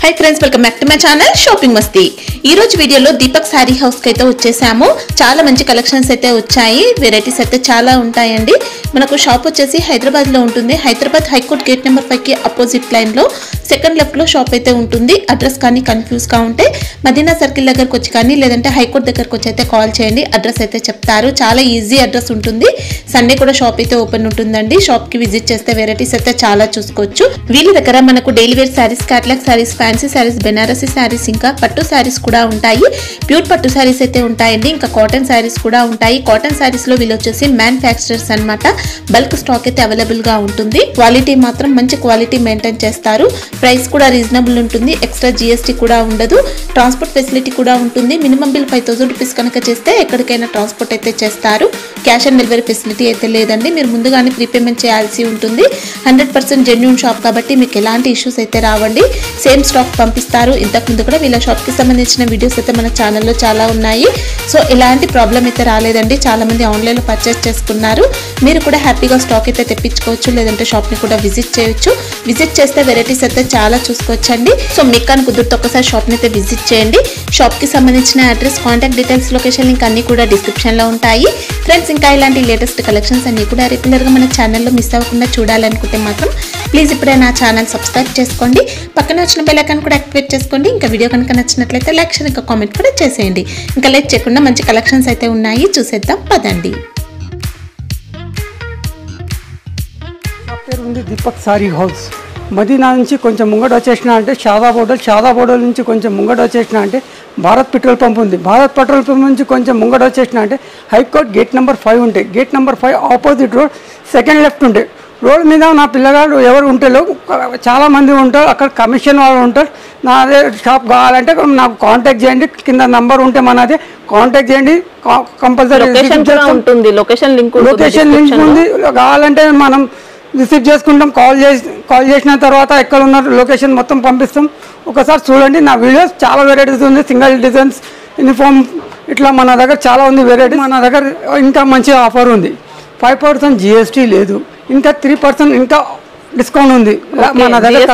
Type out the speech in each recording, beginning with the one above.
High friends welcome back to my channel shopping మస్తీ। ఈ రోజు వీడియోలో దీపక్ సారీ హౌస్ కి అయితే వచ్చేసాము। చాలా మంచి కలెక్షన్స్ అయితే వచ్చాయి, వెరైటీస్ అయితే చాలా ఉంటాయండి। మనకు షాప్ వచ్చేసి హైదరాబాద్ లో ఉంటుంది। హైదరాబాద్ హైకోర్ట్ గేట్ నెంబర్ 5 కి అపోజిట్ లైన్ లో సెకండ్ లెఫ్ట్ లో షాప్ అయితే ఉంటుంది। అడ్రస్ కానీ కన్ఫ్యూజ్ గా ఉంటే మదీనా సర్కిల్ దగ్గరికి వచ్చి కానీ లేదంటే హైకోర్ట్ దగ్గరికి వచ్చి అయితే కాల్ చేయండి, అడ్రస్ అయితే చెప్తారు। చాలా ఈజీ అడ్రస్ ఉంటుంది। సండే కూడా షాప్ అయితే ఓపెన్ ఉంటుందండి। షాప్ కి విజిట్ చేస్తే వెరైటీస్ అయితే చాలా చూసుకోవచ్చు। వీళ్ళ దగ్గర మనకు daily wear sarees, catalogue sarees, fancy sarees, Banarasi sarees, ఇంకా పట్టు సారీస్ కూడా ఉంటాయి। ప్యూర్ పట్టు సారీస్ అయితే ఉంటాయండి, ఇంకా కాటన్ సారీస్ కూడా ఉంటాయి। కాటన్ సారీస్ లో వీళ్ళు వచ్చేసి మ్యానుఫ్యాక్చరర్స్ అన్నమాట। బల్క్ స్టాక్ అయితే అవైలబుల్ గా ఉంటుంది। క్వాలిటీ మాత్రం మంచి క్వాలిటీ మెయింటైన్ చేస్తారు। ప్రైస్ కూడా రీజనబుల్ ఉంటుంది, ఎక్స్ట్రా జిఎస్టీ కూడా ఉండదు। ట్రాన్స్పోర్ట్ ఫెసిలిటీ కూడా ఉంటుంది। మినిమం బిల్ 5000 రూపీస్ కనుక చేస్తే ఎక్కడికైనా ట్రాన్స్పోర్ట్ అయితే చేస్తారు। క్యాష్ ఆన్ డెలివరీ ఫెసిలిటీ అయితే లేదండి, మీరు ముందుగానే ప్రీపేమెంట్ చేయాల్సి ఉంటుంది। 100% జెన్యూన్ షాప్ కాబట్టి మీకు ఎలాంటి ఇష్యూస్ అయితే రావండి। సేమ్ స్టాక్ పంపిస్తారు। ఇంతకు ముందు కూడా వీళ్ళ షాప్ కి సంబంధించిన వీడియోస్ అయితే మన ఛానల్లో చాలా ఉన్నాయి। సో ఎలాంటి ప్రాబ్లం అయితే రాలేదండి, చాలా మంది ఆన్లైన్ లో పర్చేస్ చేసుకున్నారు। మీరు కూడా హ్యాపీగా స్టాక్ అయితే తెప్పించుకోవచ్చు, లేదంటే షాప్ ని కూడా విజిట్ చేయొచ్చు। విజిట్ చేస్తే వెరైటీస్ అయితే చాలా చూసుకోవచ్చండి। సో మీకు కానీ కుదిరితే ఒక్కసారి షాప్ ని అయితే విజిట్ చేయండి। షాప్ కి సంబంధించిన address, contact details, location link అన్ని కూడా డిస్క్రిప్షన్ లో ఉంటాయి ఫ్రెండ్స్। ఇంకా ఇలాంటి లేటెస్ట్ కలెక్షన్స్ అన్ని కూడా రెగ్యులర్ గా మన ఛానల్లో మిస్ అవ్వకుండా చూడాలనుకుంటే మాత్రం ప్లీజ్ ఇప్పుడే నా ఛానల్ సబ్స్క్రైబ్ చేసుకోండి, పక్కన వచ్చిన బెల్ ఐకాన్ కూడా యాక్టివేట్ చేసుకోండి। ఇంకా వీడియో కనుక నచ్చినట్లయితే లైక్, షేర్, ఇంకా కామెంట్ కూడా చేసేయండి। ఇంకా లేట్ చేయకుండా మంచి కలెక్షన్స్ అయితే ఉన్నాయి, చూసేద్దాం పదండి। దీపక్ సారీ హౌస్ మదీనా నుంచి కొంచెం ముంగట వచ్చేసిన అంటే షాదా బోర్డర్ నుంచి కొంచెం ముంగట వచ్చేసిన అంటే భారత్ పెట్రోల్ పంప్ ఉంది। భారత్ పెట్రోల్ పంప్ నుంచి కొంచెం ముంగట వచ్చేసిన అంటే హైకోర్ట్ గేట్ నెంబర్ 5 ఉంటాయి। Gate number 5 opposite road second left ఉంటాయి। రోడ్ మీద నా పిల్లగాడు ఎవరు ఉంటారో చాలామంది ఉంటారు, అక్కడ కమిషన్ వాళ్ళు ఉంటారు। నాదే షాప్ కావాలంటే నాకు కాంటాక్ట్ చేయండి, కింద నంబర్ ఉంటే మనది కాంటాక్ట్ చేయండి, కంపల్సరీ లొకేషన్ లింక్ ఉంది। కావాలంటే మనం రిసీవ్ చేసుకుంటాం, కాల్ చేసిన తర్వాత ఎక్కడ ఉన్న లొకేషన్ మొత్తం పంపిస్తాం। ఒకసారి చూడండి నా వీడియోస్, చాలా వెరైటీస్ ఉంది। సింగిల్ డిజైన్స్, యూనిఫామ్, ఇట్లా మన దగ్గర చాలా ఉంది వెరైటీ। మన దగ్గర ఇంకా మంచి ఆఫర్ ఉంది, 5% జిఎస్టీ లేదు, ఇంకా 3% ఇంకా డిస్కౌంట్ ఉంది మన దగ్గర।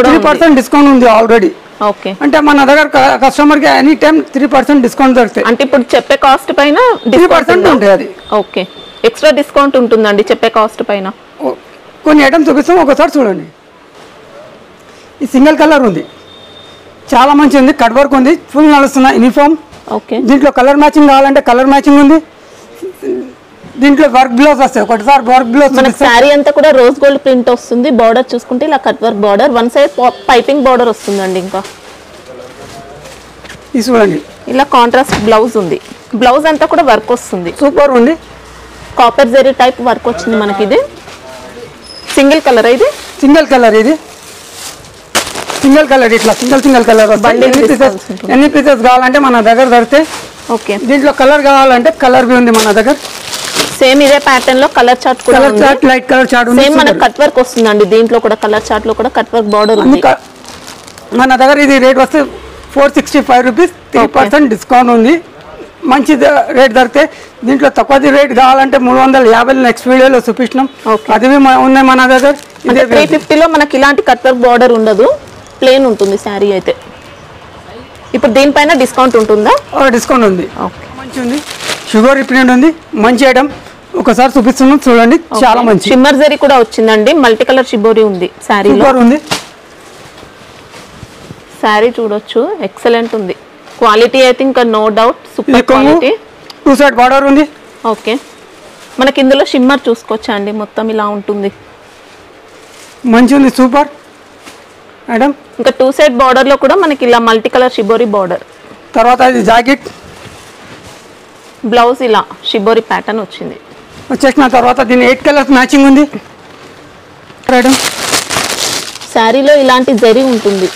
3% డిస్కౌంట్ ఉంది ఆల్రెడీ। ఓకే, అంటే మన దగ్గర కస్టమర్ కి ఎనీ టైం 3% డిస్కౌంట్ దొరుకుతాయి। అంటే ఇప్పుడు చెప్పే కాస్ట్ పైన 3% ఉంటుంది అది। ఓకే, ఎక్స్ట్రా డిస్కౌంట్ ఉంటుందండి చెప్పే కాస్ట్ పైన। కొన్ని ఐటమ్స్ చూపిస్తాం, ఒకసారి చూడండి। ఈ సింగిల్ కలర్ ఉంది, చాలా మంచి ఉంది, కట్ వర్క్ ఉంది, ఫుల్ నడుస్తున్న యూనిఫామ్। ఓకే, దీంట్లో కలర్ మ్యాచింగ్ కావాలంటే కలర్ మ్యాచింగ్ ఉంది। దీంట్లో వర్క్ బ్లౌజ్ వస్తాయి, ఒకటిసారి వర్క్ బ్లౌజ్। మనకి శారీ అంతా కూడా రోజ్ గోల్డ్ ప్రింట్ వస్తుంది। బార్డర్ చూసుకుంటే ఇలా cut work border, one side piping border వస్తుందండి। ఇంకా ఇది చూడండి, ఇలా కాంట్రాస్ట్ బ్లౌజ్ ఉంది, బ్లౌజ్ అంతా కూడా వర్క్ వస్తుంది, సూపర్ ఉంది। కాపర్ జెరీ టైప్ వర్క్ వచ్చింది మనకి। ఇది సింగిల్ కలర్, ఇది సింగిల్ కలర్, ఇది సింగిల్ కలర్, ఇట్లా సింగిల్ కలర్ ఎన్ని పీసెస్ కావాలంటే మన దగ్గర దొరికితే। ఓకే, దీంట్లో కలర్ కావాలంటే కలర్ బి ఉంది మన దగ్గర। సేమ్ ఇదే ప్యాటర్న్ లో కలర్ చార్ట్ కూడా ఉంది, లైట్ కలర్ చార్ట్ ఉంది। సేమ్ మనకి కట్ వర్క్ వస్తుందండి దీంట్లో కూడా, కలర్ చార్ట్ లో కూడా కట్ వర్క్ బార్డర్ ఉంది మన దగ్గర। ఇది రేట్ వస్తే 465 రూపీస్, 3% డిస్కౌంట్ ఉంది, మంచి రేట్ దొరికితే। దీంట్లో తక్కువ రేట్ కావాలంటే 350 నెక్స్ట్ వీడియోలో చూపిస్తున్నాం, అది ఉన్నాయి మన దగ్గర। 350 లో మనకి ఇలాంటి కట్ వర్క్ బార్డర్ ఉండదు, ప్లేన్ ఉంటుంది శారీ అయితే। ఇప్పుడు దీనిపైన డిస్కౌంట్ ఉంటుందా? డిస్కౌంట్ ఉంది, మంచి ఉంది, షుగర్ ప్రింట్ ఉంది, మంచి ఐటమ్। ఒకసారి చూపిస్తున్నాం చూడండి, చాలా మంచి షిమ్మర్ జరీ కూడా వచ్చిందండి, మల్టీ కలర్ షిబోరి ఉంది శారీలో ఉంది। శారీ చూడొచ్చు, ఎక్సలెంట్ ఉంది, క్వాలిటీ అయితే ఇంకా no doubt, super quality. 2 side border ఉంది। ఓకే, మనకి ఇందులో షిమ్మర్ చూసుకోవచ్చా అండి, మొత్తం ఇలా ఉంటుంది, మంచి ఉంది, సూపర్ మేడం। ఇంకా 2 సైడ్ బార్డర్ లో కూడా మనకి ఇలా మల్టీ కలర్ షిబోరి బార్డర్, తర్వాత ఇది జాకెట్, బ్లౌజ్ ఇలా షిబోరి ప్యాటర్న్ వచ్చింది వచ్చేసిన తర్వాత దీని 8 కలర్స్ మ్యాచింగ్ ఉంది మేడం। శారీలో ఇలాంటి జరీ ఉంటుంది,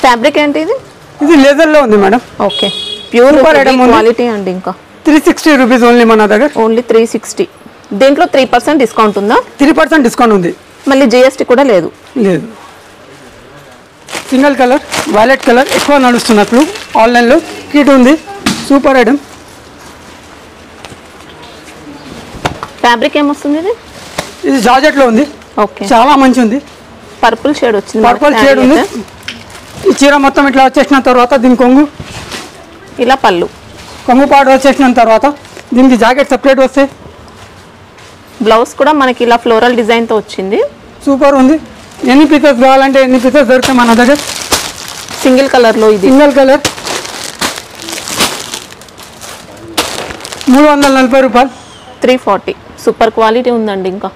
ఫ్యాబ్రిక్ ఏంటి ఇది? ఇది లెదర్ లో ఉంది మేడం। ఓకే, ప్యూర్ క్వాలిటీ అండి। ఇంకా 360 రూపీస్ ఓన్లీ మన దగ్గర, ఓన్లీ 360। దీంట్లో 3% డిస్కౌంట్ ఉందా? 3% డిస్కౌంట్ ఉంది, మళ్ళీ జిఎస్టీ కూడా లేదు। సింగిల్ కలర్, వైలెట్ కలర్ ఎక్కువ నడుస్తున్నట్లు ఆన్లైన్లో కిట్ ఉంది, సూపర్ ఐటమ్। ఫ్యాబ్రిక్ ఏమొస్తుంది ఇది? ఇది జార్జెట్లో ఉంది, ఓకే చాలా మంచి ఉంది. పర్పుల్ షేడ్ వచ్చింది పర్పుల్ షేడ్ ఉంది. ఈ చీర మొత్తం ఇట్లా వచ్చేసిన తర్వాత దీని ఇలా పళ్ళు కొంగు పాటు వచ్చేసిన తర్వాత దీనికి జాకెట్ సపరేట్ వస్తాయి. బ్లౌజ్ కూడా మనకి ఇలా ఫ్లోరల్ డిజైన్ తో వచ్చింది. సూపర్ ఉంది. ఎన్ని పీసెస్ కావాలంటే ఎన్ని పీసెస్ దొరుకుతాయి మన దగ్గర. సింగిల్ కలర్ లో ఇది సింగిల్ కలర్ 340 రూపాయలు. 340 సూపర్ క్వాలిటీ ఉందండి. ఇంకా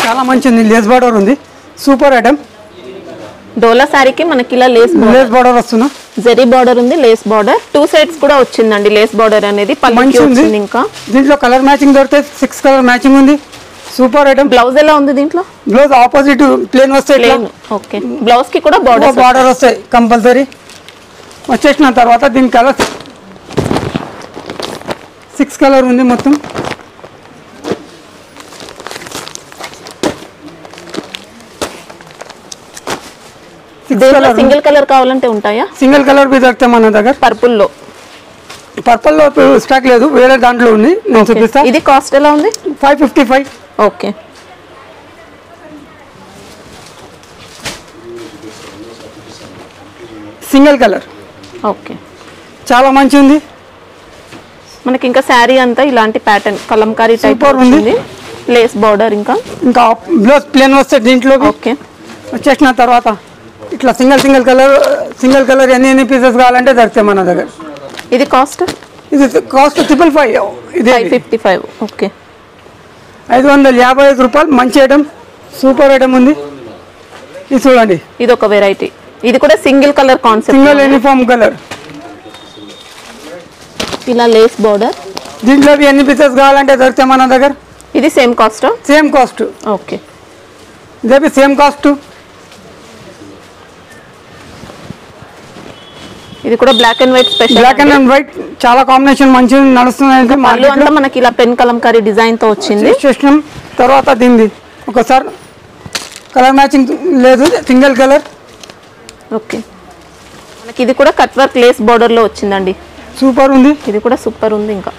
చాలా మంచి ఉంది. లేస్ బార్డర్ ఉంది, సూపర్ ఐటమ్. డోలా శారీకి మనకి ఇలా లేస్ బార్డర్ వస్తున్నా, జరీ బార్డర్ ఉంది, లేస్ బార్డర్ 2 సైడ్స్ కూడా వచ్చిందండి. లేస్ బార్డర్ అనేది పళ్ళుకి వచ్చింది. ఇంకా దీంట్లో కలర్ మ్యాచింగ్ దొరుకుతాయి, 6 కలర్ మ్యాచింగ్ ఉంది, సూపర్ ఐటమ్. బ్లౌజ్ ఎలా ఉంది దీంట్లో? బ్లౌజ్ ఆపోజిట్ ప్లేన్ వస్తాయి, ప్లేన్. ఓకే బ్లౌజ్ కి కూడా బార్డర్ వస్తాయి కంపల్సరీ. వచ్చేసిన తర్వాత దీని కలర్ 6 కలర్ ఉంది మొత్తం. సింగిల్ కలర్ కావాలంటే ఉంటాయా? సింగిల్ కలర్ బి దొరుకుతాయి మన దగ్గర. పర్పుల్లో స్టాక్ లేదు, వేరే దాంట్లో ఉంది, నేను చూపిస్తా. ఇది కాస్ట్ ఎలా ఉంది? 555. Okay single colour. ఓకే చాలా మంచి ఉంది. మనకి ఇంకా శారీ అంతా ఇలాంటి ప్యాటర్న్ కలంకారీ టైప్ ఉంది, లేస్ బార్డర్. ఇంకా బ్లౌజ్ ప్లేన్ వస్తాయి దీంట్లో. ఓకే వచ్చేసిన తర్వాత ఇట్లా సింగిల్ కలర్ ఎన్ని పీసెస్ కావాలంటే దొరుకుతాయి మన దగ్గర. ఇది కాస్ట్ 555. ఇది 555. ఓకే 555 రూపాయలు. మంచి ఐటమ్, సూపర్ ఐటమ్ ఉంది. ఇది చూడండి, ఇది ఒక వెరైటీ. ఇది కూడా single colour concept, single uniform colour. ఇలా లేస్ బార్డర్. దీంట్లో ఎన్ని పీసెస్ కావాలంటే దొరుకుతాయి మన దగ్గర. ఇది same cost? Same cost. Okay ఇదే సేమ్ కాస్ట్. ఇది కూడా black and white special. Black and white చాలా కాంబినేషన్ మంచిగా నడుస్తుంది. పళ్ళు అంతా మనకి ఇలా పెన్ కలంకారీ డిజైన్ తో వచ్చింది. తర్వాత దీనిది ఒకసారి కలర్ మ్యాచింగ్ లేదు, సింగిల్ కలర్. ఓకే మనకి ఇది కూడా కట్ వర్క్ లేస్ బార్డర్ లో వచ్చిందండి, సూపర్ ఉంది. ఇది కూడా సూపర్ ఉంది. ఇంకా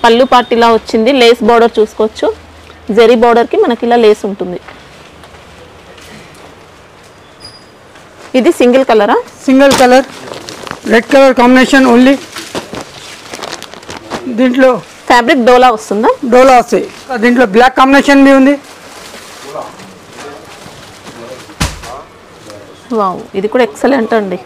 పళ్ళు పార్టీలా వచ్చింది, లేస్ బార్డర్ చూసుకోవచ్చు. జరీ బార్డర్ కి మనకి ఇలా లేస్ ఉంటుంది. ఇది సింగిల్ కలరా? Single colour, red colour combination only. దీంట్లో ఫ్యాబ్రిక్ డోలా వస్తుందా? డోలా వస్తాయి. దీంట్లో బ్లాక్ కాంబినేషన్ బి ఉంది. వావ్ ఇది కూడా ఎక్సలెంట్ అండి.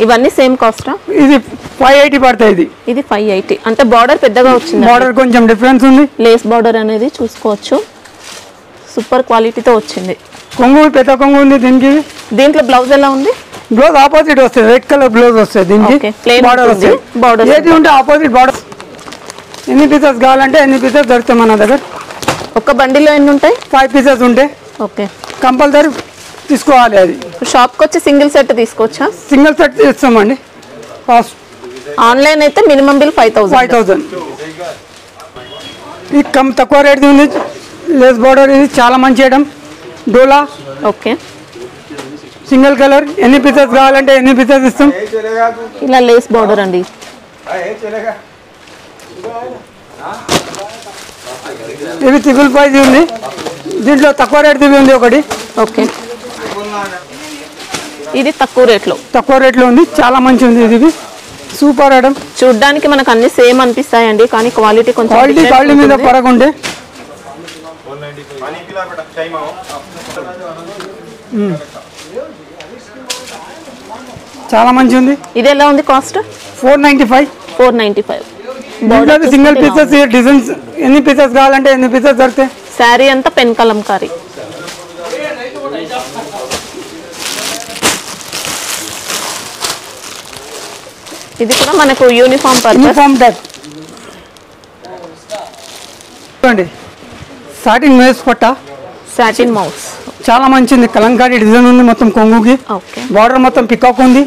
ఇవన్నీ సేమ్ కాస్టా? ఇది 580 పడతాయి. ఇది 580. అంటే బార్డర్ పెద్దగా వచ్చింది, బార్డర్ కొంచెం డిఫరెన్స్ ఉంది. లేస్ బార్డర్ అనేది చూసుకోవచ్చు, సూపర్ క్వాలిటీతో వచ్చింది. కొంగు పెద్ద కొంగు ఉంది దీనికి. దీంట్లో బ్లౌజ్ ఎలా ఉంది? బ్లౌజ్ ఆపోజిట్ వస్తుంది, రెడ్ కలర్ బ్లౌజ్ వస్తుంది దీనికి. బార్డర్ వస్తుంది, బార్డర్ ఏది ఉంటే ఆపోజిట్ బార్డర్. ఎన్ని పీసెస్ కావాలంటే ఎన్ని పీసెస్ దొరుకుతాయి మన దగ్గర. ఒక బండిలో ఎన్ని ఉంటాయి? 5 పీసెస్ ఉంటాయి. ఓకే కంపల్సరీ తీసుకోవాలి. అది షాప్కి వచ్చి సింగిల్ సెట్ తీసుకోవచ్చా? సింగిల్ సెట్ ఇస్తామండి. కాస్ట్ ఆన్లైన్ అయితే మినిమం బిల్ 5000. ఇది తక్కువ రేట్ ఉంది, లేస్ బార్డర్. ఇది చాలా మంచి ఐటమ్, డోలా. Okay single colour. ఎన్ని పీసెస్ కావాలంటే ఎన్ని పీసెస్ ఇస్తాం. ఇలా లేస్ బార్డర్ అండి. ఇది 555 ఉంది. దీంట్లో తక్కువ రేట్ ఉంది ఒకటి. ఓకే ఇది తక్కువ రేట్లో ఉంది, చాలా మంచి ఉంది. ఇది సూపర్ ఐటమ్. చూడ్డానికి మనకు అన్ని సేమ్ అనిపిస్తాయండి, కానీ క్వాలిటీ కొంచెం క్వాలిటీ మీద ఫరక్ ఉంటే. చాలా మంచి ఉంది. ఇది ఎలా ఉంది cost? 495. Border single pieces designs ఎన్ని పీసెస్ కావాలంటే ఎన్ని పీసెస్ దొరుకుతాయి. శారీ అంతా పెన్ కలంకారీ. ఇది కూడా మనకు యూనిఫామ్ టైప్. చూడండి, సాటిన్ మేస్ పట్ట, సాటిన్ మౌస్ చాలా మంచిది. కలంకారీ డిజైన్ ఉంది మొత్తం కొంగుకి. ఓకే బార్డర్ మొత్తం పికాక్ ఉంది,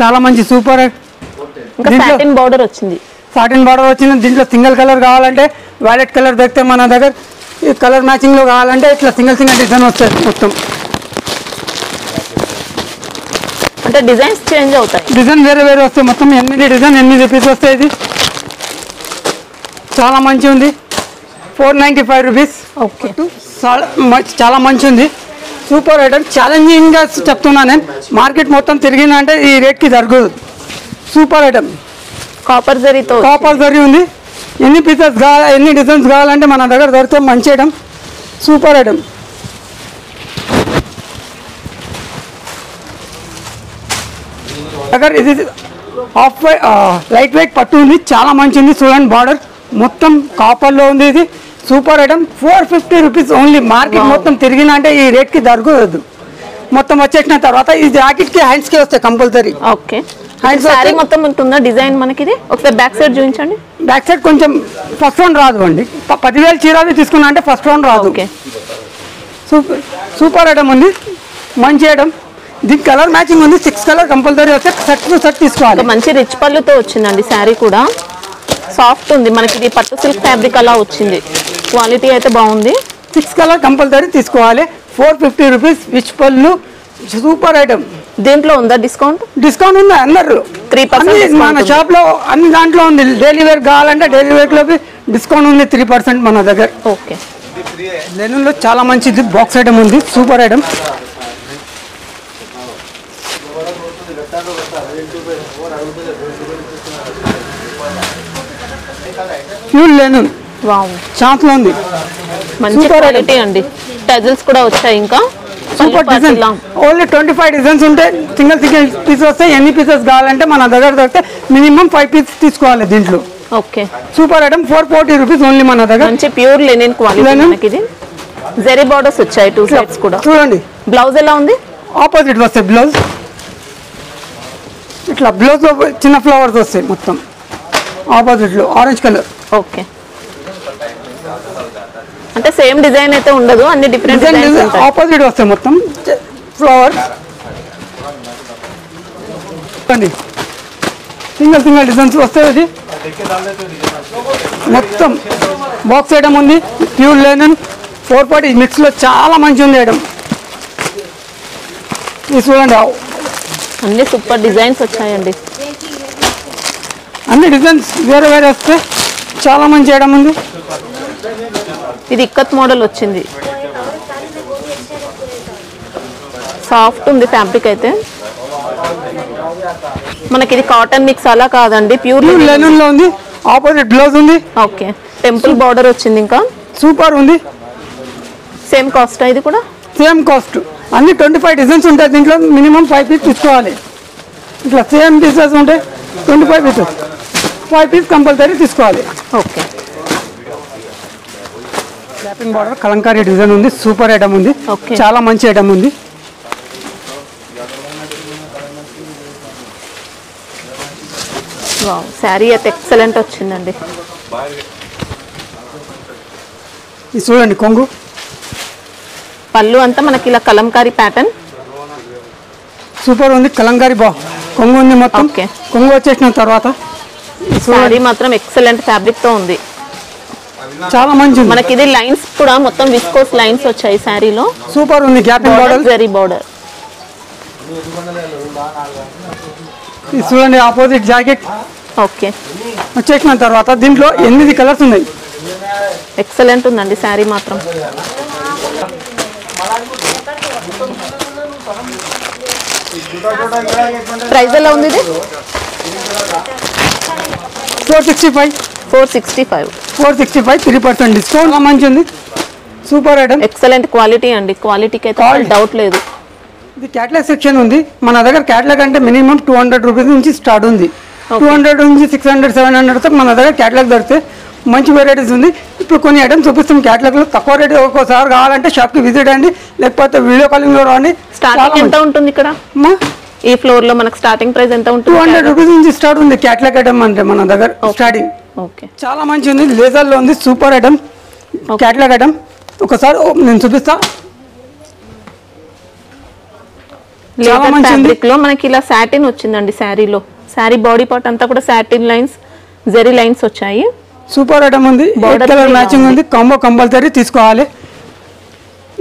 చాలా మంచి సూపర్. ఇంకా సాటిన్ బార్డర్ వచ్చింది. సాటిన్ బార్డర్ వచ్చింది. దీంట్లో సింగిల్ కలర్ కావాలంటే వైలెట్ కలర్ దొరికితే మన దగ్గర. ఈ కలర్ మ్యాచింగ్ లో కావాలంటే ఇట్లా సింగిల్ డిజైన్ వస్తుంది మొత్తం. అంటే డిజైన్స్ చేంజ్ అవుతాయి, డిజైన్ వేరే వస్తాయి మొత్తం. 8 డిజైన్ 8 పీస్ వస్తాయి. ఇది చాలా మంచి ఉంది, 495 రూపీస్. ఓకే, చాలా మంచి ఉంది, సూపర్ ఐటమ్. ఛాలెంజింగ్గా చెప్తున్నా నేను, మార్కెట్ మొత్తం తిరిగినా అంటే ఈ రేట్కి జరగదు. సూపర్ ఐటమ్, కాపర్ జరీతో కాపర్ జరీ ఉంది. ఎన్ని పీసెస్ కావాలి, ఎన్ని డిజైన్స్ కావాలంటే మన దగ్గర దొరికితే మంచి ఐటమ్, సూపర్ ఐటమ్. అక్కడ ఇది లైట్ వెయిట్ పట్టు ఉంది, చాలా మంచి ఉంది. చూడండి బార్డర్ మొత్తం కాపర్లో ఉంది. ఇది super item, 450 rupees only. Market మొత్తం తిరిగినా అంటే ఈ రేట్కి దొరకదు. మొత్తం వచ్చేసిన తర్వాత ఈ జాకెట్కి హ్యాండ్స్కి వస్తాయి కంపల్సరీ. ఓకే, శారీ మొత్తం ఉంటుందా డిజైన్ మనకి? ఇది ఒకసారి బ్యాక్ సైడ్ చూపించండి. బ్యాక్ సైడ్ కొంచెం ఫస్ట్ రౌండ్ రాదు అండి. 10,000 చీరవి తీసుకున్నా అంటే ఫస్ట్ రౌండ్ రాదు. ఓకే, సూపర్ ఐటమ్ ఉంది, మంచి ఐటమ్. దీనికి కలర్ మ్యాచింగ్ ఉంది, 6 కలర్ కంపల్సరీ వస్తే సెట్ టు సెట్ తీసుకోవాలి. మంచి రిచ్ పళ్ళుతో వచ్చిందండి శారీ కూడా, సాఫ్ట్ ఉంది. మనకి ఇది పట్టు సిల్క్ ఫ్యాబ్రిక్ అలా వచ్చింది, క్వాలిటీ అయితే బాగుంది. 6 కలర్ కంపల్సరీ తీసుకోవాలి. 450 రూపీస్ విచ్ పళ్ళు, సూపర్ ఐటమ్. దీంట్లో ఉందా డిస్కౌంట్? డిస్కౌంట్ ఉంది అందరు 3% మన షాప్ లో అన్ని దాంట్లో ఉంది. డైలీ వేర్ కావాలంటే డైలీ వేర్ లో డిస్కౌంట్ ఉంది 3% మన దగ్గర. ఓకే, లెనిన్ లో చాలా మంచిది బాక్స్ ఐటమ్ ఉంది, super item. Pure linen wow, chance లో ఉంది, మంచి క్వాలిటీ అండి. టజల్స్ కూడా వచ్చాయి. ఇంకా సూపర్ డిజైన్. ఓన్లీ 25 డిజైన్స్ ఉంటాయి, సింగిల్ పీస్ వస్తాయి. ఎన్ని పీసెస్ కావాలంటే మన దగ్గర దొరికితే మినిమం 5 పీసెస్ తీసుకోవాలి దీంట్లో. Okay, super item, 440 rupees only మన దగ్గర. మంచి ప్యూర్ లెనిన్ క్వాలిటీ. మనకి ఇది జరీ బార్డర్స్ వచ్చాయి 2 సైడ్స్ కూడా. చూడండి బ్లౌజ్ ఎలా ఉంది? ఆపోజిట్ వస్తాయి బ్లౌజ్, ఇట్లా బ్లౌజ్ లో చిన్న ఫ్లవర్స్ వస్తాయి మొత్తం ఆపోజిట్ లో, ఆరెంజ్ కలర్. ఓకే, అంటే సేమ్ డిజైన్ అయితే ఉండదు, అన్ని డిఫరెంట్ డిజైన్స్ ఉంటాయి. ఆపోజిట్ వస్తాయి మొత్తం ఫ్లవర్స్. సింగిల్ డిజైన్స్ వస్తాయి. ఇది మొత్తం బాక్స్ ఐటమ్ ఉంది, ప్యూర్ లెనిన్ 440 మిక్స్ లో చాలా మంచి ఉంది ఐటమ్. ఇది చూడండి, అన్ని సూపర్ డిజైన్స్ వచ్చాయండి. అన్ని డిజైన్స్ వేరే వేరే వస్తే చాలా మంచి ఐటమ్ ఉంది. ఇది ఇక్కత్ మోడల్ వచ్చింది, సాఫ్ట్ ఉంది ఫ్యాబ్రిక్ అయితే. మనకి ఇది కాటన్ మిక్స్ అలా కాదండి, ప్యూర్ లెనిన్ లో ఉంది. ఆపోజిట్ బ్లౌజ్ ఉంది. ఓకే, టెంపుల్ బార్డర్ వచ్చింది. ఇంకా సూపర్ ఉంది. సేమ్ కాస్ట్, ఇది కూడా సేమ్ కాస్ట్. అన్ని 25 డిజైన్స్ ఉంటాయి దీంట్లో, మినిమం 5 పీస్ తీసుకోవాలి. ఇట్లా సేమ్ పీసెస్ ఉంటాయి 25 పీసెస్, 5 పీస్ కంపల్సరీ తీసుకోవాలి. Okay, slapping border Kalamkari design ఉంది, సూపర్ ఐటమ్ ఉంది. Okay. చాలా మంచి ఐటమ్ ఉంది. వావ్, శారీ అయితే ఎక్సలెంట్ వచ్చిందండి. ఇది చూడండి కొంగు, పళ్ళు అంతా మనకి ఇలా కలంకారీ ప్యాటర్న్, సూపర్ ఉంది. కలంకారీ కొంగు ఉంది మొత్తం. Okay. కొంగు వచ్చేసిన తర్వాత శారీ మాత్రం ఎక్సలెంట్ ఫ్యాబ్రిక్ తో ఉంది, చాలా మంచి ఉంది. మనకి ఇది లైన్స్ కూడా మొత్తం విస్కోస్ లైన్స్ వచ్చాయి శారీలో. సూపర్ ఉంది. Gaping border, zari border. ఇది చూడండి ఆపోజిట్ జాకెట్ ఓకే, వచ్చేసిన తర్వాత దీంట్లో 8 కలర్స్ ఉన్నాయి. ఎక్సలెంట్ ఉందండి శారీ మాత్రం. ప్రైస్ ఎలా ఉంది? ఇది 465. 465. 3% డిస్కౌంట్. మంచి ఉంది, సూపర్ ఐటమ్. ఎక్సలెంట్ క్వాలిటీ అండి, క్వాలిటీకి అయితే డౌట్ లేదు. ఇది క్యాటలాగ్ సెక్షన్ ఉంది మన దగ్గర. క్యాటలాగ్ అంటే మినిమం 200 రూపీస్ నుంచి స్టార్ట్ ఉంది. 200 నుంచి 600, 700 వరకు మన దగ్గర క్యాటలాగ్ దొరికితే మంచి వెరైటీస్ ఉంది. ఇప్పుడు కొన్ని ఐటమ్స్ చూపిస్తాం క్యాటలాగ్లో. తక్కువ రేట్ ఒక్కోసారి కావాలంటే షాప్కి విజిట్ అండి, లేకపోతే వీడియో కాలింగ్లో రాండి. స్టార్టింగ్ ఎంత ఉంటుంది ఇక్కడ? ఈ ఫ్లోర్ లో మనకు స్టార్టింగ్ ప్రైస్ ఎంత ఉంటుంది? 200 రూపీస్ నుంచి స్టార్ట్ ఉంది క్యాటలాగ్ ఐటమ్ అంటే మన దగ్గర స్టార్టింగ్. ఓకే, చాలా మంచి ఉంది. లేజర్లో ఉంది, సూపర్ ఐటమ్ క్యాటలాగ్ ఐటమ్. ఒకసారి నేను చూపిస్తా. చాలా మంచి ఫ్యాబ్రిక్ లో మనకి ఇలా సాటిన్ వచ్చిందండి శారీలో. శారీ బాడీ పార్ట్ అంతా కూడా సాటిన్ లైన్స్, జెరీ లైన్స్ వచ్చాయి. సూపర్ ఐటమ్ ఉంది. కలర్ మ్యాచింగ్ ఉంది. కాంబో కంపల్సరీ తీసుకోవాలి.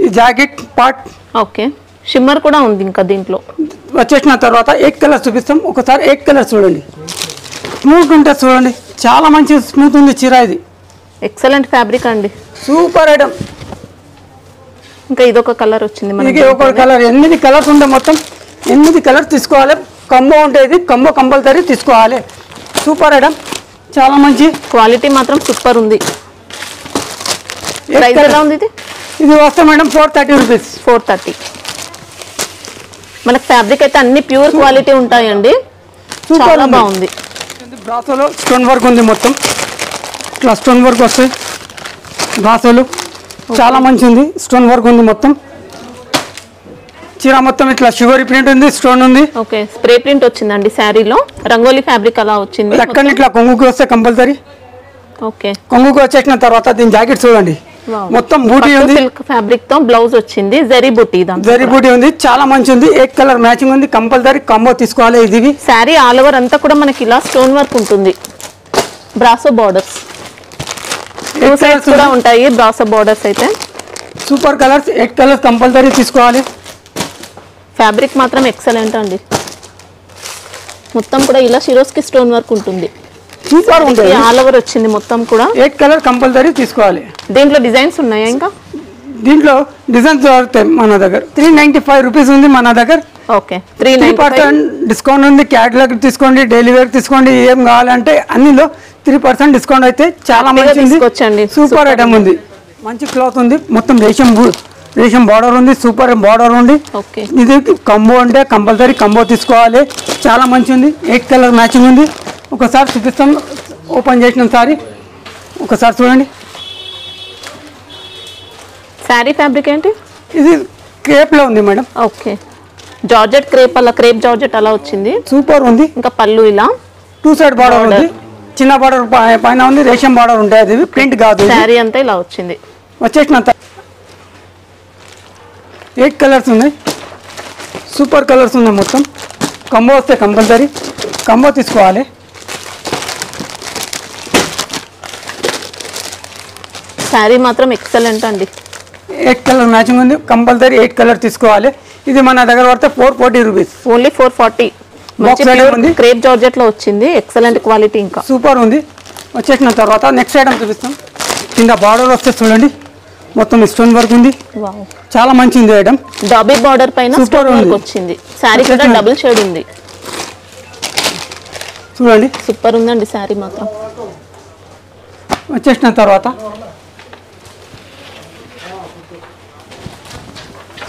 ఈ జాకెట్ పార్ట్ ఓకే, షిమ్మర్ కూడా ఉంది ఇంకా దీంట్లో. వచ్చేసిన తర్వాత 8 కలర్స్ చూపిస్తాం. ఒకసారి 8 కలర్స్ చూడండి. స్మూత్ ఉంటుంది చూడండి, చాలా మంచి స్మూత్ ఉంది చీర. ఇది ఎక్సలెంట్ ఫ్యాబ్రిక్ అండి. Super item. ఇంకా ఇదొక కలర్ వచ్చింది మనకి. ఇది ఒక కలర్, 8 కలర్స్ ఉంటాయి మొత్తం. 8 కలర్స్ తీసుకోవాలి. కంబో ఉంటుంది, కంబో కంపల్సరీ తీసుకోవాలి. సూపర్ ఐటమ్, చాలా మంచి క్వాలిటీ మాత్రం సూపర్ ఉంది. ప్రైస్ ఎలా ఉంది ఇది? ఇది వస్తే మేడం 430 రూపీస్. 430. మనకి ఫ్యాబ్రిక్ అయితే అన్ని ప్యూర్ క్వాలిటీ ఉంటాయండి. చాలా బాగుంది. బ్రాసోలో స్టోన్ వర్క్ ఉంది మొత్తం. ఇట్లా స్టోన్ వర్క్ వస్తాయి బ్రాసోలు. చాలా మంచి ఉంది, స్టోన్ వర్క్ ఉంది మొత్తం. చీర మొత్తం ఇట్లా షుగర్ ప్రింట్ ఉంది, స్టోన్ ఉంది. ఓకే, స్ప్రే ప్రింట్ వచ్చిందండి శారీలో. రంగోలీ ఫ్యాబ్రిక్ అలా వచ్చింది. అక్కడ ఇట్లా కొంగుకి వస్తే కంపల్సరీ. ఓకే, కొంగుకి వచ్చేసిన తర్వాత దీని జాకెట్ చూడండి, మొత్తం బూటీ ఉంది. సిల్క్ ఫ్యాబ్రిక్ తో బ్లౌజ్ వచ్చింది, జరీ బూటీ. జరీ బూటీ ఉంది, చాలా మంచి ఉంది. 8 కలర్ మ్యాచింగ్ ఉంది. కంపల్సరీ కంబో తీసుకోవాలి. ఇది శారీ ఆల్ ఓవర్ అంతా కూడా మనకి ఇలా స్టోన్ వర్క్ ఉంటుంది. బ్రాసో బార్డర్స్ కూడా ఉంటాయి. బ్రాసో బార్డర్స్ అయితే సూపర్ కలర్స్. 8 కలర్స్ కంపల్సరీ తీసుకోవాలి. ఫ్యాబ్రిక్ మాత్రం ఎక్సలెంట్ అండి. మొత్తం కూడా ఇలా షిరోస్కి స్టోన్ వర్క్ ఉంటుంది. సూపర్ ఉంటుంది. ఆల్ ఓవర్ వచ్చింది మొత్తం కూడా. 8 కలర్ కంపల్సరీ తీసుకోవాలి. దీంట్లో డిజైన్స్ ఉన్నాయా? ఇంకా దీంట్లో డిజైన్స్ దొరుకుతాయి మన దగ్గర. 395 రూపీస్ ఉంది మన దగ్గర. ఓకే, 3% డిస్కౌంట్ ఉంది. క్యాటలాగ్ తీసుకోండి, డైలీ వేర్ తీసుకోండి, ఏం కావాలంటే అన్నిలో 3% డిస్కౌంట్ అయితే చాలా మంచి సూపర్ ఐటమ్ ఉంది. మంచి క్లాత్ ఉంది, మొత్తం రేషం బార్డర్ ఉంది, సూపర్ బార్డర్ ఉంది. ఇది కంబో అంటే కంపల్సరీ కంబో తీసుకోవాలి. చాలా మంచి ఉంది. 8 కలర్ మ్యాచింగ్ ఉంది. ఒకసారి చూపిస్తాం, ఓపెన్ చేసిన సారీ ఒకసారి చూడండి. శారీ ఫ్యాబ్రిక్ ఏంటి? ఇది క్రేప్ లో ఉంది మేడం. ఓకే, జార్జెట్ క్రేప్, అలా క్రేప్ జార్జెట్ అలా వచ్చింది. సూపర్ ఉంది. ఇంకా పళ్ళు ఇలా 2 సైడ్ బార్డర్ ఉంది. చిన్న బార్డర్ పైన ఉంది, రేషం బార్డర్ ఉంటాయి. అది ప్రింట్ కాదు. శారీ అంతా ఇలా వచ్చింది. వచ్చేసిన 8 కలర్స్ ఉన్నాయి. సూపర్ కలర్స్ ఉన్నాయి మొత్తం. కంబో వస్తే కంపల్సరీ కంబో తీసుకోవాలి. శారీ మాత్రం ఎక్సలెంట్ అండి. 8 కలర్ మ్యాచింగ్ ఉంది. కంపల్సరీ 8 కలర్ తీసుకోవాలి. ఇది మన దగ్గర పడితే 440 రూపీస్. ఓన్లీ 440. క్రేప్ జార్జెట్ లో వచ్చింది. ఎక్సలెంట్ క్వాలిటీ, ఇంకా సూపర్ ఉంది. వచ్చేసిన తర్వాత నెక్స్ట్ ఐటమ్ చూపిస్తాం. కింద బార్డర్ వస్తే చూడండి, మొత్తం స్టోన్ వర్క్ ఉంది. చాలా మంచి ఉంది ఐటమ్. డాబీ బార్డర్ పైన స్టోన్ వర్క్ వచ్చింది. శారీ కూడా డబుల్ షేడ్ ఉంది. చూడండి, సూపర్ ఉందండి శారీ మాత్రం. వచ్చేసిన తర్వాత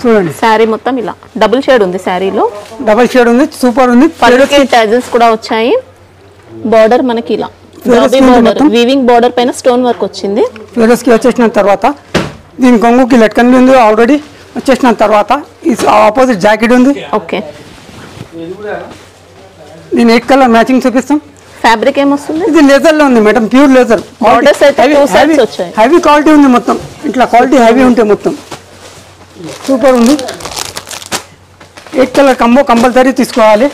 చూడండి, శారీ మొత్తం ఇలా డబుల్ షేడ్ ఉంది. శారీలో డబుల్ షేడ్ ఉంది, సూపర్ ఉంది. టైజల్స్ కూడా వచ్చాయి. బార్డర్ మనకి ఇలా బార్డర్, వీవింగ్ బార్డర్ పైన స్టోన్ వర్క్ వచ్చింది. ఫిరోస్కి వచ్చేసిన తర్వాత దీని కొంగుకి లెట్కన్ ఉంది ఆల్రెడీ. వచ్చేసిన తర్వాత ఆపోజిట్ జాకెట్ ఉంది. ఓకే, దీని 8 కలర్ మ్యాచింగ్ చూపిస్తాం. ఫ్యాబ్రిక్ ఏమొస్తుంది? ఇది లెదర్ లో ఉంది మేడం, ప్యూర్ లెదర్. బార్డర్స్ అయితే 2 సైడ్స్ వచ్చాయి. హెవీ క్వాలిటీ ఉంది మొత్తం. ఇట్లా క్వాలిటీ హెవీ ఉంటాయి మొత్తం. సూపర్ ఉంది. 8 కలర్ కంబో కంపల్సరీ తీసుకోవాలి.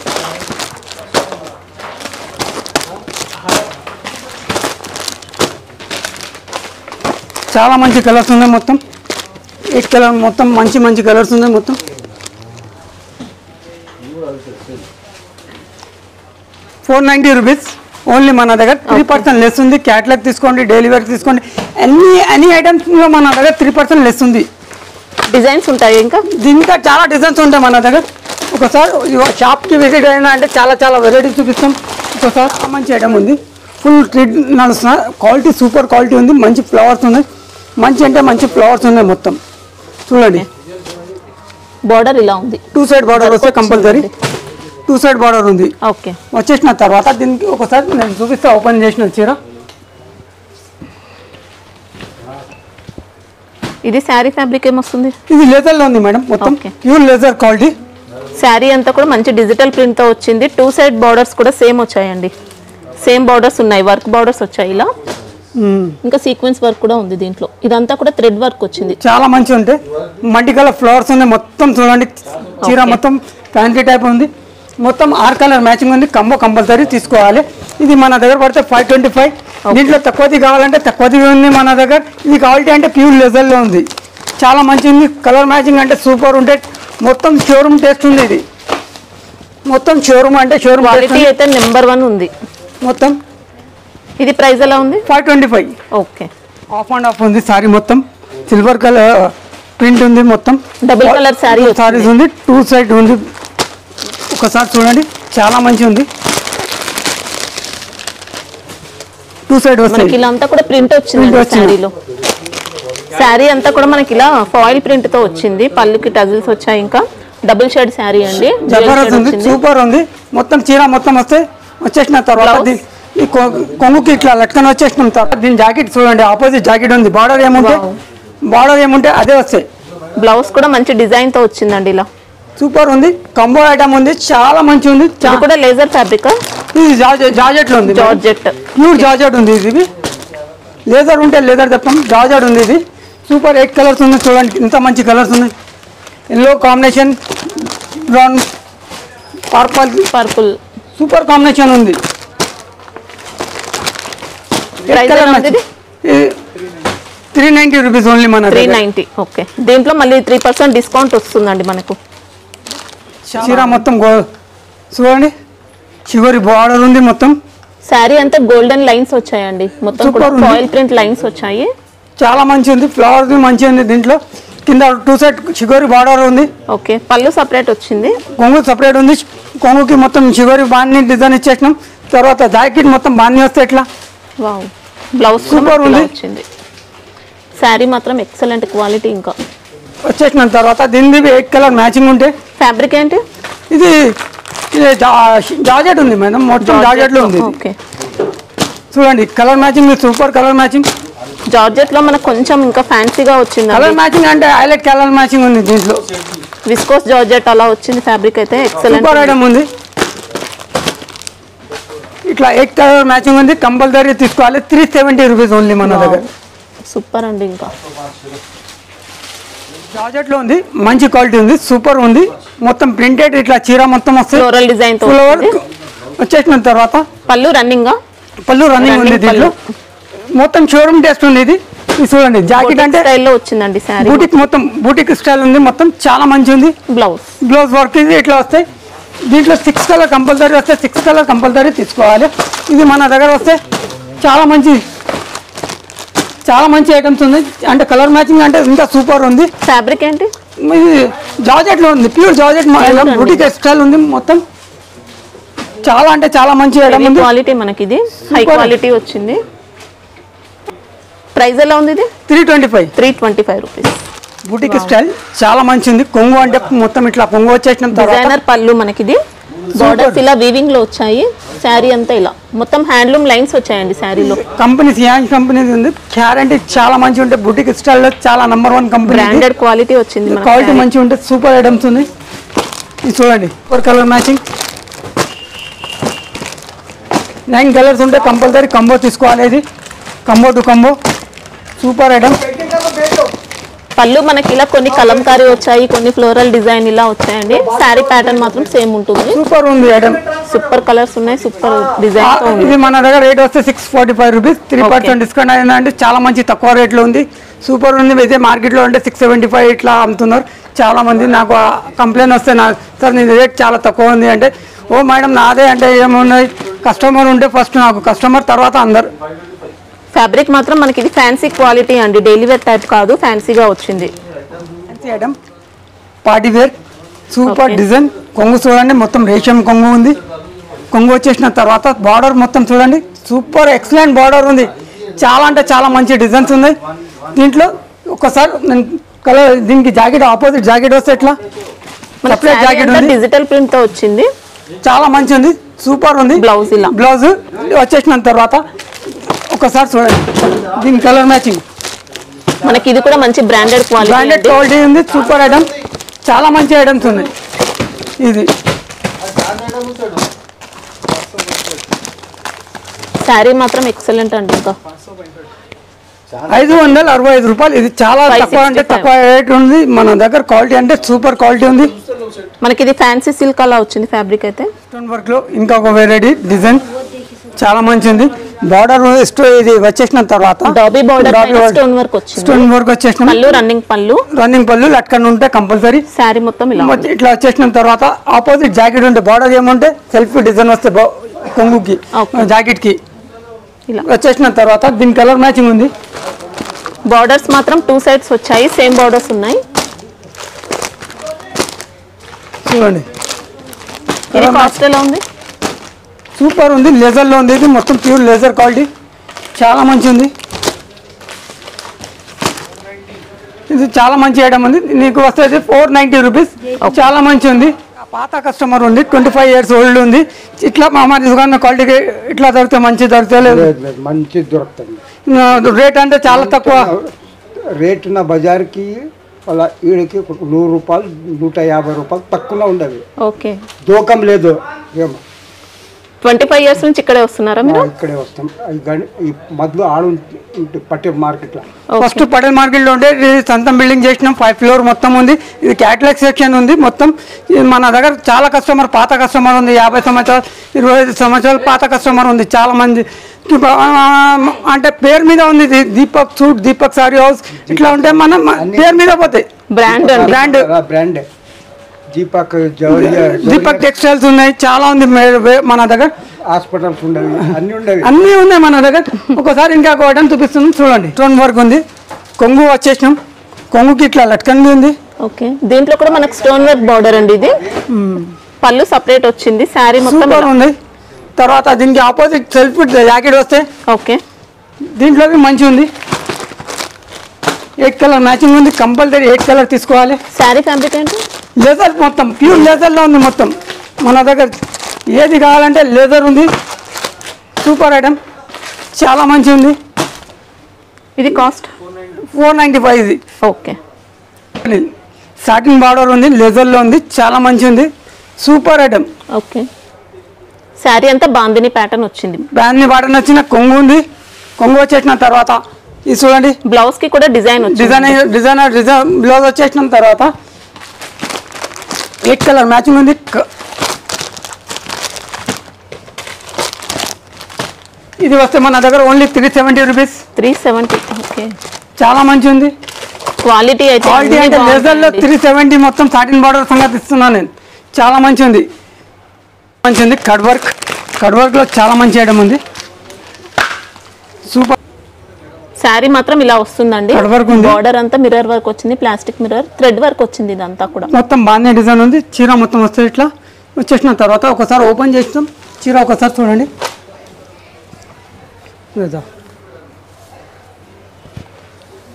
చాలా మంచి కలర్స్ ఉన్నాయి మొత్తం. 8 కలర్ మొత్తం మంచి కలర్స్ ఉన్నాయి మొత్తం. ₹490 రూపీస్ ఓన్లీ మన దగ్గర. 3% లెస్ ఉంది. క్యాటలాగ్ తీసుకోండి, డైలీ వేర్ తీసుకోండి, అన్ని ఐటమ్స్ లో మన దగ్గర 3% లెస్ ఉంది. డిజైన్స్ ఉంటాయి. ఇంకా దీంట్లో చాలా డిజైన్స్ ఉంటాయి మన దగ్గర. ఒకసారి షాప్కి విజిట్ అయినా అంటే చాలా వెరైటీస్ చూపిస్తాం. ఒకసారి మంచి ఐటమ్ ఉంది. ఫుల్ ట్రీట్ నడుస్తున్న క్వాలిటీ, సూపర్ క్వాలిటీ ఉంది. మంచి ఫ్లవర్స్ ఉన్నాయి. మంచి ఫ్లవర్స్ ఉన్నాయి మొత్తం. చూడండి, బార్డర్ ఇలా ఉంది. 2 సైడ్ బార్డర్ వస్తే కంపల్సరీ 2 సైడ్ బార్డర్ ఉంది. ఓకే, వచ్చేసిన తర్వాత దీనికి ఒకసారి నేను చూపిస్తే ఓపెన్ చేసిన చీర. ఇది శారీ ఫ్యాబ్రిక్ ఏమొస్తుంది? ఇది లెదర్ లో ఉంది మేడం, మొత్తం ప్యూర్ లెదర్ క్వాలిటీ. శారీ అంతా కూడా మంచి డిజిటల్ ప్రింట్ తో వచ్చింది. 2 సైడ్ బార్డర్స్ కూడా సేమ్ వచ్చాయండి. సేమ్ బార్డర్స్ ఉన్నాయి, వర్క్ బార్డర్స్ వచ్చాయి ఇలా. ఇంకా సీక్వెన్స్ వర్క్ కూడా ఉంది దీంట్లో. ఇదంతా కూడా థ్రెడ్ వర్క్ వచ్చింది. చాలా మంచి ఉంటాయి. మల్టీ కలర్ ఫ్లవర్స్ ఉన్నాయి మొత్తం. చూడండి, చీర మొత్తం ఫ్యాన్సీ టైప్ ఉంది. మొత్తం 6 కలర్ మ్యాచింగ్ ఉంది. కంబో కంపల్సరీ తీసుకోవాలి. ఇది మన దగ్గర పడితే 525. దీంట్లో తక్కువది కావాలంటే తక్కువది ఉంది మన దగ్గర. ఇది క్వాలిటీ అంటే ప్యూర్ లెజర్లో ఉంది. చాలా మంచి ఉంది. కలర్ మ్యాచింగ్ అంటే సూపర్ ఉంటాయి. మొత్తం షోరూమ్ టేస్ట్ ఉంది. ఇది మొత్తం షోరూమ్ అంటే షోరూమ్ క్వాలిటీ అయితే నెంబర్ 1 ఉంది మొత్తం. ఇది ప్రైస్ ఎలా ఉంది? 525. ఓకే, ఆఫ్ అండ్ ఆఫ్ ఉంది సారీ మొత్తం సిల్వర్ కలర్ ప్రింట్ ఉంది మొత్తం డబుల్ కలర్ శారీ సారీస్ ఉంది 2 సైడ్ ఉంది ఒకసారి చూడండి చాలా మంచి ఉంది 2 సైడ్ మనకి వస్తుంది ఇలా అంతా కూడా ప్రింట్ వచ్చింది శారీలో శారీ అంతా కూడా మనకి ఇలా ఫాయిల్ ప్రింట్ తో వచ్చింది పళ్ళుకి టజిల్స్ వచ్చాయి ఇంకా డబుల్ షేడ్ శారీ అండి జబర్దస్త్ ఉంది సూపర్ ఉంది మొత్తం చీర మొత్తం వచ్చేసిన తర్వాత ఈ కొంగుకి ఇట్లా లట్కన్ వచ్చేసిన తర్వాత దీని జాకెట్ చూడండి ఆపోజిట్ జాకెట్ ఉంది బార్డర్ ఏముంటే అదే వస్తాయి బ్లౌజ్ కూడా మంచి డిజైన్ తో వచ్చిందండి ఇలా సూపర్ ఉంది కంబో ఐటమ్ ఉంది చాలా మంచి ఉంది ఇది కూడా లేజర్ ఫ్యాబ్రిక్ ఇది జార్జెట్ లో ఉంది జార్జెట్ ప్యూర్ జార్జెట్ ఉంది ఇది లేదర్ ఉంటే లేదర్ చెప్తాం జార్జెట్ ఉంది ఇది సూపర్ 8 కలర్స్ ఉంది చూడండి ఇంత మంచి కలర్స్ ఉన్నాయి yellow combination brown purple super combination ఉంది ప్రైస్ ఎలా ఉంది ఇది 390 రూపీస్ ఓన్లీ మన 390 ఓకే దీంట్లో మళ్ళీ 3% డిస్కౌంట్ వస్తుందండి మనకు చీర మొత్తం చూడండి చివరి బార్డర్ ఉంది మొత్తం శారీ అంతా గోల్డెన్ లైన్స్ వచ్చాయండి మొత్తం కూడా ఫాయిల్ ప్రింట్ లైన్స్ వచ్చాయి చాలా మంచి ఉంది ఫ్లవర్స్ మంచి ఉంది దీంట్లో కింద 2 సైడ్ చివరి బార్డర్ ఉంది ఓకే పళ్ళు సెపరేట్ వచ్చింది కొంగు సెపరేట్ ఉంది కొంగుకి మొత్తం చివరి బాన్ని డిజైన్ ఇచ్చేసినాం తర్వాత జాకెట్ మొత్తం బాన్ని వస్తే ఎట్లా వావ్ బ్లౌజ్ సూపర్ ఉంది వచ్చింది శారీ మాత్రం ఎక్సలెంట్ క్వాలిటీ ఇంకా వచ్చేసిన తర్వాత దీనిది 8 కలర్ మ్యాచింగ్ ఉంటే ఫ్యాబ్రిక్ ఏంటి ఇది జార్జెట్ ఉంది మేడం మొత్తం జార్జెట్ లో ఉంది ఓకే చూడండి colour matching super colour matching georgette లో మనకు కొంచెం ఇంకా ఫ్యాన్సీగా వచ్చింది కలర్ మ్యాచింగ్ అంటే హైలైట్ కలర్ మ్యాచింగ్ ఉంది దీంట్లో విస్కోస్ జార్జెట్ అలా వచ్చింది ఫ్యాబ్రిక్ అయితే ఎక్సలెంట్ సూపర్ ఐటమ్ ఉంది ఇట్లా 8 కలర్ మ్యాచింగ్ ఉంది కంపల్సరీ తీసుకోవాలి 370 రూపీస్ ఓన్లీ మన దగ్గర సూపర్ అండి ఇంకా జార్జెట్ లో ఉంది మంచి క్వాలిటీ ఉంది సూపర్ ఉంది మొత్తం ప్రింటెడ్ ఇట్లా చీర మొత్తం వస్తుంది ఫ్లోరల్ డిజైన్ తో వచ్చేసిన తర్వాత పళ్ళు రన్నింగ్ ఉంది దీంట్లో మొత్తం షోరూమ్ టెస్ట్ ఉంది ఇది చూడండి జాకెట్ అంటే స్టైల్లో వచ్చిందండి శారీ బూటిక్ మొత్తం బూటిక్ స్టైల్ ఉంది మొత్తం చాలా మంచి ఉంది బ్లౌజ్ వర్క్ ఇది ఇట్లా వస్తాయి దీంట్లో 6 కలర్ కంపల్సరీ వస్తే 6 కలర్ కంపల్సరీ తీసుకోవాలి ఇది మన దగ్గర వస్తే చాలా మంచి ఐటమ్స్ ఉంది అంటే కలర్ మ్యాచింగ్ అంటే ఇంకా సూపర్ ఉంది ఫ్యాబ్రిక్ ఏంటి ఇది జార్జెట్ లో ఉంది ప్యూర్ జార్జెట్ బూటిక్ స్టైల్ ఉంది మొత్తం చాలా అంటే చాలా మంచి ఐటమ్ ఉంది క్వాలిటీ మనకి ఇది హై క్వాలిటీ వచ్చింది ప్రైస్ ఎలా ఉంది ఇది 325 రూపీస్ బూటిక్ స్టైల్ చాలా మంచి ఉంది కొంగు అంటే మొత్తం ఇట్లా కొంగు వచ్చేసిన డిజైనర్ పళ్ళు మనకి ఇది బోర్డర్స్ ఇలా వీవింగ్ లో వచ్చాయి శారీ అంతా ఇలా మొత్తం హ్యాండ్లూమ్ లైన్స్ వచ్చాయండి శారీలో కంపెనీ సియాన్స్ కంపెనీ ఉంది గ్యారంటీ చాలా మంచి ఉంటే బూటిక్ స్టైల్ లో చాలా నంబర్ 1 కంపెనీ బ్రాండెడ్ క్వాలిటీ వచ్చింది క్వాలిటీ మంచి ఉంటే సూపర్ ఐటమ్స్ ఉంది ఇది చూడండి సూపర్ కలర్ మ్యాచింగ్ 9 కలర్స్ ఉంటే కంపల్సరీ కంబో తీసుకోవాలి ఇది combo to combo super item పళ్ళు మనకి ఇలా కొన్ని కలంకారీ వచ్చాయి కొన్ని ఫ్లోరల్ డిజైన్ ఇలా వచ్చాయండి శారీ ప్యాటర్న్ మాత్రం సేమ్ ఉంటుంది సూపర్ ఉంది ఐటమ్ సూపర్ కలర్స్ ఉన్నాయి సూపర్ డిజైన్ తో ఉంది ఇది మన దగ్గర రేట్ వస్తే 645 రూపీస్ 3% డిస్కౌంట్ అయిందంటే చాలా మంచి తక్కువ రేట్ లో ఉంది సూపర్ ఉంది అయితే మార్కెట్ లో అంటే 675 ఇట్లా అమ్ముతున్నారు చాలా మంది నాకు కంప్లైంట్ వస్తే సార్ నీ రేట్ చాలా తక్కువ ఉంది అంటే ఓ మేడం నాదే అంటే ఏమున్నాయి కస్టమర్ ఉంటే ఫస్ట్ నాకు కస్టమర్ తర్వాత అందరు ఫ్యాబ్రిక్ మాత్రం మనకి ఇది ఫ్యాన్సీ క్వాలిటీ అండి డైలీ వేర్ టైప్ కాదు ఫ్యాన్సీగా వచ్చింది fancy item party wear super design కొంగు చూడండి మొత్తం రేషం కొంగు ఉంది కొంగు వచ్చేసిన తర్వాత బార్డర్ మొత్తం చూడండి సూపర్ ఎక్సలెంట్ బార్డర్ ఉంది చాలా అంటే చాలా మంచి డిజైన్స్ ఉన్నాయి దీంట్లో ఒకసారి కలర్ దీనికి జాకెట్ ఆపోజిట్ జాకెట్ వస్తే ఎట్లా సెపరేట్ జాకెట్ ఉంది డిజిటల్ ప్రింట్ తో వచ్చింది చాలా మంచి ఉంది సూపర్ ఉంది బ్లౌజ్ వచ్చేసిన తర్వాత ఒకసారి చూడండి దీని కలర్ మ్యాచింగ్ మనకి ఇది కూడా మంచి బ్రాండెడ్ క్వాలిటీ ఉంది సూపర్ ఐటమ్ చాలా మంచి ఐటమ్స్ ఉన్నాయి ఇది శారీ మాత్రం ఎక్సలెంట్ అండి ఇంకా 565 రూపాయలు ఇది చాలా తక్కువ అంటే తక్కువ రేట్ ఉంది మన దగ్గర క్వాలిటీ అంటే సూపర్ క్వాలిటీ ఉంది మనకి ఇది ఫ్యాన్సీ సిల్క్ అలా వచ్చింది ఫ్యాబ్రిక్ అయితే స్టోన్ వర్క్ లో ఇంకొక వెరైటీ డిజైన్ చాలా మంచిది బార్డర్ ఇది వచ్చేసిన తర్వాత డాబీ బార్డర్ స్టోన్ వర్క్ వచ్చింది స్టోన్ వర్క్ వచ్చేసిన పళ్ళు రన్నింగ్ పళ్ళు లట్కన్ ఉంటే కంపల్సరీ శారీ మొత్తం ఇలా ఇట్లా వచ్చేసిన తర్వాత ఆపోజిట్ జాకెట్ ఉంటే బార్డర్ ఏముంటే సెల్ఫ్ డిజైన్ వస్తే కొంగుకి జాకెట్ కి ఇలా వచ్చేసిన తర్వాత దీని కలర్ మ్యాచింగ్ ఉంది బార్డర్స్ మాత్రం 2 సైడ్స్ వచ్చాయి, సేమ్ బార్డర్స్ ఉన్నాయి. చూడండి ఇది కాస్ట్ ఎలా ఉంది? సూపర్ ఉంది, లేజర్లో ఉంది. ఇది మొత్తం ప్యూర్ లేజర్ క్వాలిటీ, చాలా మంచి ఉంది. ఇది చాలా మంచి ఐటమ్ ఉంది. నీకు వస్తుంది 490 రూపీస్, చాలా మంచి ఉంది. పాత కస్టమర్ ఉంది, 25 years ఓల్డ్ ఉంది. ఇట్లా మా దుకాణ క్వాలిటీకి ఇట్లా దొరికితే మంచి దొరుకుతలేదు, మంచి దొరుకుతుంది. రేట్ అంటే చాలా తక్కువ రేట్ నా బజార్కి అలా ఈడికి 100 రూపాయలు 150 రూపాయలు తక్కువ ఉండదు. ఓకే, దూకం లేదు. 25 years నుంచి ఇక్కడే వస్తున్నారా మీరు? ఇక్కడే వస్తాం. ఈ మొదలు ఆడు పట్టే మార్కెట్లో ఫస్ట్ పటేల్ మార్కెట్లో ఉంటే సొంతం బిల్డింగ్ చేసినాం. 5 floor మొత్తం ఉంది. ఇది క్యాటలాగ్ సెక్షన్ ఉంది మొత్తం. ఇది మన దగ్గర చాలా కస్టమర్, పాత కస్టమర్ ఉంది. 50 సంవత్సరాలు 25 సంవత్సరాలు పాత కస్టమర్ ఉంది చాలా మంది. అంటే పేరు మీద ఉంది, Deepak suit, Deepak sorry house ఇట్లా ఉంటే మనం పేరు మీద పోతాయి. బ్రాండ్ దీపక్ దీపక్ టెక్స్టైల్స్ ఉన్నాయి, చాలా ఉంది మన దగ్గర. హాస్పిటల్స్ ఉండవి, అన్నీ ఉన్నాయి మన దగ్గర. ఒకసారి ఇంకా ఐటమ్ చూపిస్తున్నాం చూడండి. స్టోన్ వర్క్ ఉంది, కొంగు వచ్చేసినాం. కొంగుకి ఇట్లా లట్కంది ఉంది. ఓకే, దీంట్లో కూడా మనకు స్టోన్ వర్క్ బార్డర్ అండి. ఇది పళ్ళు సపరేట్ వచ్చింది, శారీ మొత్తం ఉంది. తర్వాత దీనికి ఆపోజిట్ సెల్ఫ్ జాకెట్ వస్తే ఓకే, దీంట్లోకి మంచి ఉంది. 8 కలర్ మ్యాచింగ్ ఉంది, కంపల్సరీ 8 కలర్ తీసుకోవాలి. శారీ ఫ్యాబ్రిక్ ఏంటి? లేజర్, మొత్తం ప్యూర్ లేజర్లో ఉంది మొత్తం. మన దగ్గర ఏది కావాలంటే లేజర్ ఉంది. సూపర్ ఐటమ్, చాలా మంచి ఉంది. ఇది కాస్ట్ 495. ఇది ఓకే, సాటిన్ బార్డర్ ఉంది, లేజర్లో ఉంది, చాలా మంచి ఉంది. Super item. ఓకే, శారీ అంతా బాందిని ప్యాటర్న్ వచ్చింది. బ్యాండ్ని బార్డర్ వచ్చిన కొంగు ఉంది. కొంగు వచ్చేసిన తర్వాత ఇది చూడండి, బ్లౌజ్ కి కూడా డిజైన్ డిజైనర్ బ్లౌజ్ వచ్చేసిన తర్వాత 8 కలర్ మ్యాచింగ్ ఉంది. ఇది వస్తే మన దగ్గర ఓన్లీ 370 రూపీస్. 370. ఓకే, చాలా మంచి ఉంది. క్వాలిటీ అయితే లేజర్లో 370 మొత్తం సాటిన్ బార్డర్ సంగతి ఇస్తున్నాను నేను. చాలా మంచి ఉంది, మంచి ఉంది. కట్ వర్క్లో చాలా మంచి ఐటమ్ ఉంది. సూపర్. శారీ మాత్రం ఇలా వస్తుందండి. బార్డర్ అంతా మిర్రర్ వర్క్ వచ్చింది, ప్లాస్టిక్ మిర్రర్, థ్రెడ్ వర్క్ వచ్చింది. ఇదంతా కూడా మొత్తం బాగానే డిజైన్ ఉంది. చీర మొత్తం వస్తుంది ఇట్లా. వచ్చేసిన తర్వాత ఒకసారి ఓపెన్ చేస్తాం చీర, ఒకసారి చూడండి.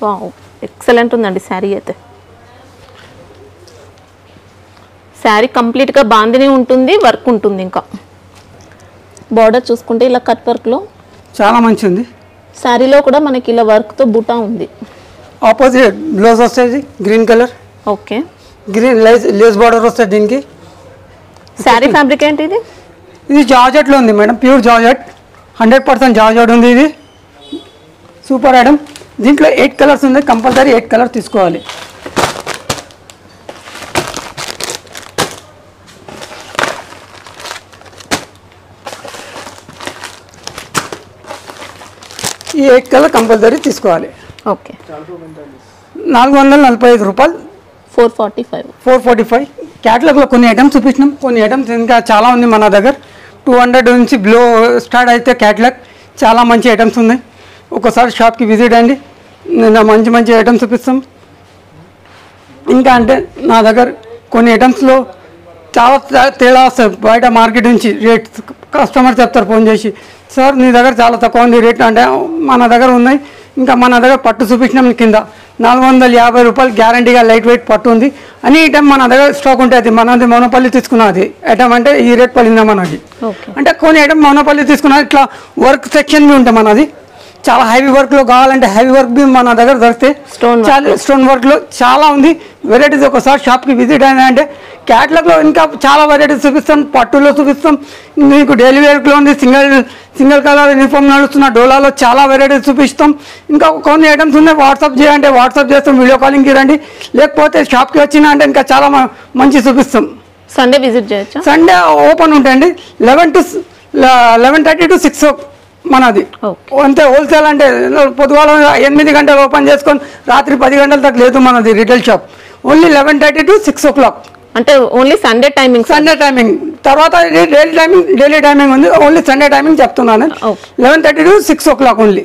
వావ్, ఎక్సలెంట్ ఉందండి శారీ అయితే. శారీ కంప్లీట్గా బాందిని ఉంటుంది, వర్క్ ఉంటుంది. ఇంకా బార్డర్ చూసుకుంటే ఇలా కట్ వర్క్లో చాలా మంచి ఉంది. శారీలో కూడా మనకి ఇలా వర్క్తో బుటా ఉంది. ఆపోజిట్ బ్లౌజ్ వస్తుంది green colour. Okay, green lace border వస్తుంది దీనికి. శారీ ఫ్యాబ్రిక్ ఏంటి ఇది? ఇది జార్జెట్లో ఉంది మేడం, ప్యూర్ జార్జెట్, 100% జార్జెట్ ఉంది. ఇది సూపర్ ఐటమ్. దీంట్లో 8 కలర్స్ ఉంది, కంపల్సరీ 8 కలర్ తీసుకోవాలి. ఈ 8 కలర్ కంపల్సరీ తీసుకోవాలి. ఓకే, 445 రూపాయలు. 445. క్యాటలాగ్లో కొన్ని ఐటమ్స్ చూపించినాం, కొన్ని ఐటమ్స్ ఇంకా చాలా ఉంది మన దగ్గర. 200 నుంచి బిలో స్టార్ట్ అయితే క్యాటలాగ్ చాలా మంచి ఐటమ్స్ ఉన్నాయి. ఒకసారి షాప్కి విజిట్ అండి, నేను మంచి మంచి ఐటమ్స్ చూపిస్తాం. ఇంకా అంటే నా దగ్గర కొన్ని ఐటమ్స్లో చాలా తేడా వస్తాయి బయట మార్కెట్ నుంచి. రేట్ కస్టమర్ చెప్తారు ఫోన్ చేసి, సార్ నీ దగ్గర చాలా తక్కువ ఉంది రేట్ అంటే. మన దగ్గర ఉన్నాయి. ఇంకా మన దగ్గర పట్టు చూపించినాం కింద 450 రూపాయలు గ్యారంటీగా లైట్ వెయిట్ పట్టు ఉంది. అని ఐటమ్ మన దగ్గర స్టాక్ ఉంటుంది. మనది మోనోపల్లి తీసుకున్నది ఐటమ్ అంటే ఈ రేట్ పడిందా మనది. అంటే కొన్ని ఐటమ్ మోనోపల్లి తీసుకున్నా. ఇట్లా వర్క్ సెక్షన్ బి ఉంటాయి మనది. చాలా హెవీ వర్క్లో కావాలంటే హెవీ వర్క్ బి మన దగ్గర దొరికితే స్టోన్ వర్క్లో చాలా ఉంది వెరైటీస్. ఒకసారి షాప్కి విజిట్ అయినా అంటే క్యాటలాగ్లో ఇంకా చాలా వెరైటీస్ చూపిస్తాం. పట్టులో చూపిస్తాం, మీకు డైలీ వేర్లో ఉంది. సింగిల్ కలర్ యూనిఫామ్ నడుస్తున్న డోలాలో చాలా వెరైటీస్ చూపిస్తాం. ఇంకా కొన్ని ఐటమ్స్ ఉన్నాయి. వాట్సాప్ చేయంటే వాట్సాప్ చేస్తాం, వీడియో కాలింగ్కి రండి. లేకపోతే షాప్కి వచ్చినా అంటే ఇంకా చాలా మంచి చూపిస్తాం. సండే విజిట్ చేయొచ్చు. సండే ఓపెన్ ఉంటాయండి, 11:30 to 6 మనది. అంతే. హోల్సేల్ అంటే పొద్దుగాల 8 గంటలు ఓపెన్ చేసుకొని రాత్రి 10 గంటల దాకా లేదు మనది retail shop. Only 11:30 to 6 o'clock. అంటే ఓన్లీ సండే టైమింగ్. తర్వాత డైలీ టైమింగ్ ఉంది. ఓన్లీ సండే టైమింగ్ చెప్తున్నాను. 11:30 to 6 o'clock ఓన్లీ.